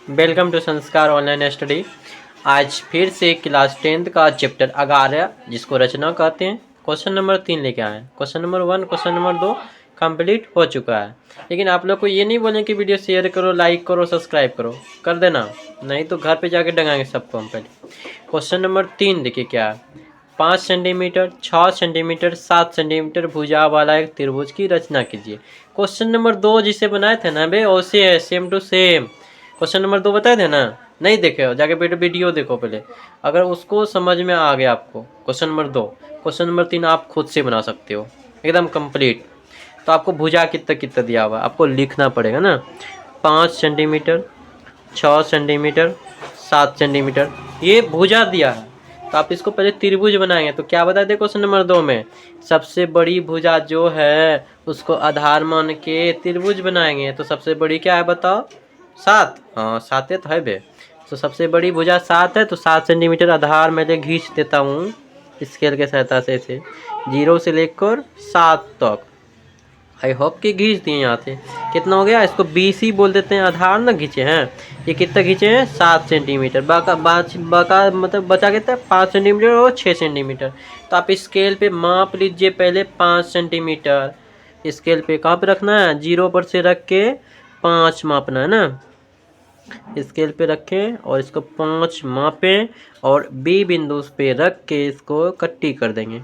Welcome to संस्कार online study. आज फिर से क्लास 10th का चैप्टर अगारह जिसको रचना कहते हैं क्वेश्चन नंबर 3 लेके आए हैं। Question number 1 question number 2 complete हो चुका है। लेकिन आप लोग को ये नहीं बोलें कि वीडियो शेयर करो, लाइक करो, सब्सक्राइब करो, कर देना, नहीं तो घर पे जाके डंगाएंगे सबको हम। पहले क्वेश्चन नंबर 3 देखिए क्या है। 5 सेंटीमीटर, 6 सेंटीमीटर, 7 सेंटीमीटर भुजा वाला एक त्रिभुज की रचना कीजिए। क्वेश्चन नंबर 2 जिसे बनाए थे ना बे, वैसे है, same to same. Question number 2 बताए थे ना, नहीं देखे हो जाके बेटे वीडियो देखो पहले। अगर उसको समझ में आ गया आपको क्वेश्चन नंबर 2, क्वेश्चन नंबर 3 आप खुद से बना सकते हो एकदम कंप्लीट। तो आपको भुजा कितना कितना दिया हुआ आपको लिखना पड़ेगा ना। 5 सेंटीमीटर, 6 सेंटीमीटर, 7 सेंटीमीटर, ये भुजा दिया है। तो आप इसको पहले त्रिभुज बनाएंगे तो क्या बताए थे क्वेश्चन नंबर 2 में, सबसे बड़ी भुजा जो है उसको आधार मान के त्रिभुज बनाएंगे। तो सबसे बड़ी क्या है बताओ, 7। हाँ 7 तो है बे। तो सबसे बड़ी भुजा 7 है, तो 7 सेंटीमीटर आधार मैं घींच देता हूँ स्केल के सहायता से 0 से लेकर 7 तक। आई होप कि घींच दिए यहाँ से। कितना हो गया, इसको BC बोल देते हैं, आधार ना खींचे हैं। ये कितना खींचे हैं, 7 सेंटीमीटर। बाका मतलब बचा कितना, 5 सेंटीमीटर और 6 सेंटीमीटर। तो आप स्केल पे माप लीजिए पहले 5 सेंटीमीटर। स्केल पे कहाँ पे रखना है, 0 पर से रख के 5 मापना है ना। स्केल पे रखें और इसको 5 मापें और B बिंदु पे रख के इसको कट्टी कर देंगे।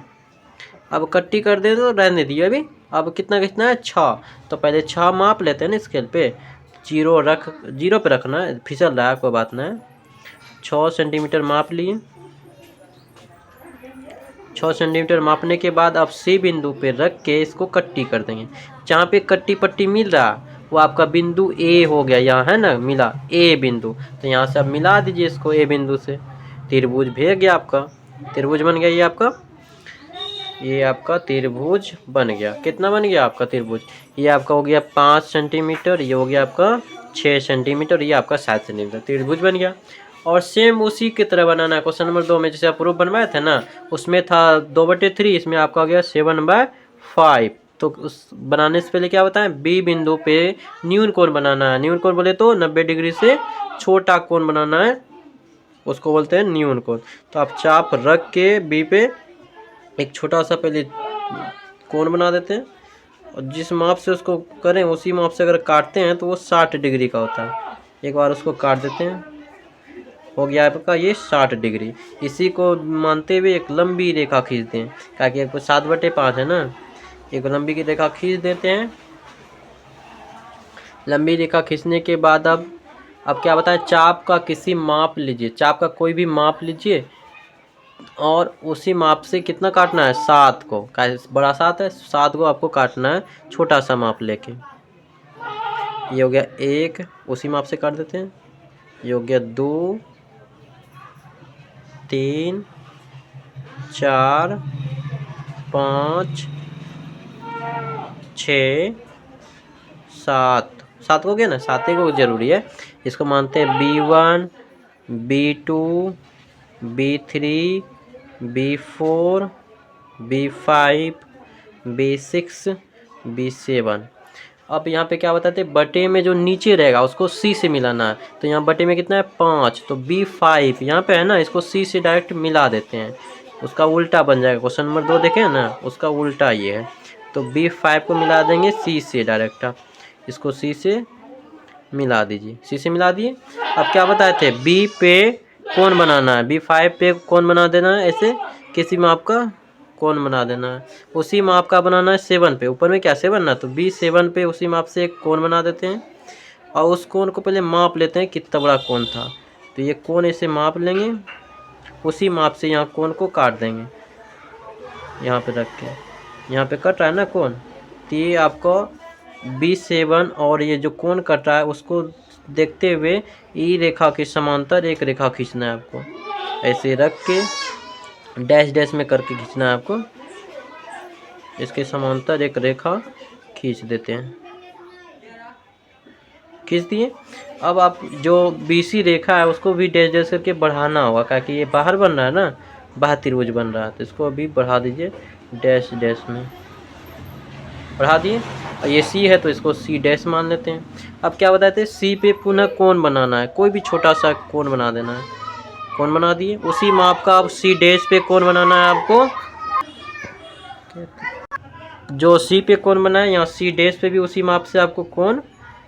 अब कट्टी कर दे तो रहने दिए अभी। अब कितना है, 6। तो पहले 6 माप लेते हैं ना स्केल पे। 0 पे रखना है, फिसल रहा है कोई बात नहीं। 6 सेंटीमीटर माप लिए। 6 सेंटीमीटर मापने के बाद अब C बिंदु पे रख के इसको कट्टी कर देंगे। जहाँ पे कट्टी पट्टी मिल रहा वो आपका बिंदु A हो गया, यहाँ है ना मिला A बिंदु। तो यहाँ से अब मिला दीजिए इसको A बिंदु से। त्रिभुज भेज गया आपका, त्रिभुज बन गया। ये आपका त्रिभुज बन गया। कितना बन गया आपका त्रिभुज, ये आपका हो गया 5 सेंटीमीटर, ये हो गया आपका 6 सेंटीमीटर, ये आपका 7 सेंटीमीटर त्रिभुज बन गया। और सेम उसी की तरह बनाना है क्वेश्चन नंबर 2 में, जैसे आप प्रूफ बनवाए थे ना, उसमें था 2/3, इसमें आपका हो गया 7/5। तो उस बनाने से पहले क्या बताएं, B बिंदु पे न्यून कोण बनाना है। न्यून कोण बोले तो 90 डिग्री से छोटा कोण बनाना है, उसको बोलते हैं न्यून कोण। तो आप चाप रख के B पे एक छोटा सा पहले कोण बना देते हैं, और जिस माप से उसको करें उसी माप से अगर काटते हैं तो वो 60 डिग्री का होता है। एक बार उसको काट देते हैं, हो गया आपका ये 60 डिग्री। इसी को मानते हुए एक लंबी रेखा खींचते हैं, ताकि आपको 7/5 है ना, एक लंबी की रेखा खींच देते हैं। लंबी रेखा खींचने के बाद अब क्या बताएं, चाप का किसी माप लीजिए, चाप का कोई भी माप लीजिए और उसी माप से कितना काटना है, 7 को। बड़ा 7 है, 7 को आपको काटना है छोटा सा माप लेके। ये हो गया 1, उसी माप से काट देते हैं। ये हो गया 2, 3, 4, 5, 6, 7। 7 हो गया ना, 7 को जरूरी है। इसको मानते हैं B1, B2, B3, B4, B5, B6, B7। अब यहाँ पे क्या बताते हैं, बटे में जो नीचे रहेगा उसको C से मिलाना है। तो यहाँ बटे में कितना है, 5। तो B5 यहाँ पे है ना, इसको C से डायरेक्ट मिला देते हैं, उसका उल्टा बन जाएगा। क्वेश्चन नंबर 2 देखें ना, उसका उल्टा ये है। तो B5 को मिला देंगे C से डायरेक्ट। आप इसको C से मिला दीजिए, C से मिला दिए। अब क्या बताए थे, B पे कोण बनाना है, B5 पे कोण बना देना है, ऐसे किसी माप का कोण बना देना है। उसी माप का बनाना है 7 पे, ऊपर में क्या 7 ना, तो B7 पे उसी माप से एक कोण बना देते हैं। और उस कोण को पहले माप लेते हैं कितना बड़ा कोण था। तो ये कोण ऐसे माप लेंगे, उसी माप से यहाँ कोण को काट देंगे। यहाँ पे रख के, यहाँ पे कट रहा है ना कोण, तो ये आपको B7 और ये जो कोण कट रहा है उसको देखते हुए ई रेखा के समांतर एक रेखा खींचना है आपको। ऐसे रख के डैश डैश में करके खींचना है आपको। इसके समांतर एक रेखा खींच देते हैं, खींच दिए। अब आप जो BC रेखा है उसको भी डैश डैश करके बढ़ाना होगा, क्योंकि ये बाहर बन रहा है ना, बाहर त्रिभुज बन रहा है। तो इसको अभी बढ़ा दीजिए, डैश डैश में बढ़ा दिए। और ये सी है तो इसको सी डैश मान लेते हैं। अब क्या बताते हैं, सी पे पुनः कोण बनाना है, कोई भी छोटा सा कोण बना देना है। कोण बना दिए, उसी माप का अब सी डैश पे कोण बनाना है आपको। जो सी पे कोण बना है यहाँ सी डैश पे भी उसी माप से आपको कोण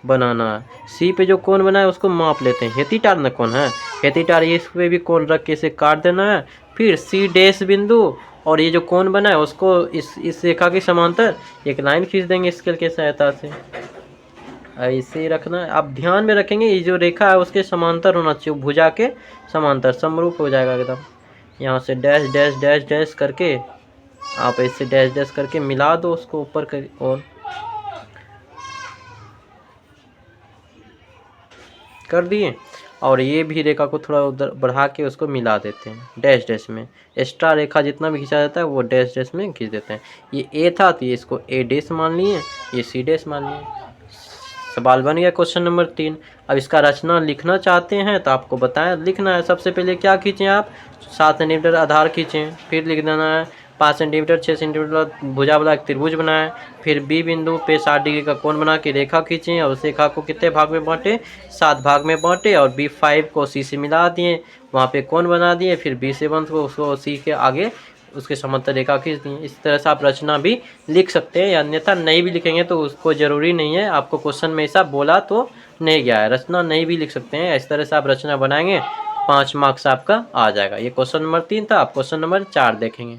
बनाना है। सी पे जो कोण बना है उसको माप लेते हैं, हेतीटार न कोण है, हेतीटार इस पे भी कोण रख के इसे काट देना है। फिर सी डैश बिंदु और ये जो कोण बना है उसको इस रेखा के समांतर एक लाइन खींच देंगे स्केल की सहायता से। ऐसे ही रखना है। आप ध्यान में रखेंगे ये जो रेखा है उसके समांतर होना चाहिए, भुजा के समांतर समरूप हो जाएगा एकदम। यहाँ से डैश डैश डैश डैश करके आप ऐसे डैश डैश करके मिला दो उसको ऊपर और कर दिए। और ये भी रेखा को थोड़ा उधर बढ़ा के उसको मिला देते हैं डैश डैश में। एक्स्ट्रा रेखा जितना भी खींचा जाता है वो डैश डैश में खींच देते हैं। ये ए था तो ये इसको ए डैश मान लिए, ये सी डैश मान लिए। सवाल बन गया क्वेश्चन नंबर 3। अब इसका रचना लिखना चाहते हैं तो आपको बताएं लिखना है। सबसे पहले क्या खींचें आप, 7 सेंटीमीटर आधार खींचें, फिर लिख देना है 5 सेंटीमीटर 6 सेंटीमीटर भुजा वाला एक त्रिभुज बनाएं। फिर बी बिंदु पे 60 डिग्री का कोण बना के रेखा खींचें और उस रेखा को कितने भाग में बांटे, 7 भाग में बांटे और B5 को सी से मिला दिए, वहाँ पे कोण बना दिए। फिर B7 को उसको सी के आगे उसके समांतर रेखा खींच दी। इस तरह से आप रचना भी लिख सकते हैं, या अन्यथा नहीं भी लिखेंगे तो उसको ज़रूरी नहीं है, आपको क्वेश्चन में ऐसा बोला तो नहीं गया है, रचना नहीं भी लिख सकते हैं। इस तरह से आप रचना बनाएंगे 5 मार्क्स आपका आ जाएगा। ये क्वेश्चन नंबर 3 था। आप क्वेश्चन नंबर 4 देखेंगे।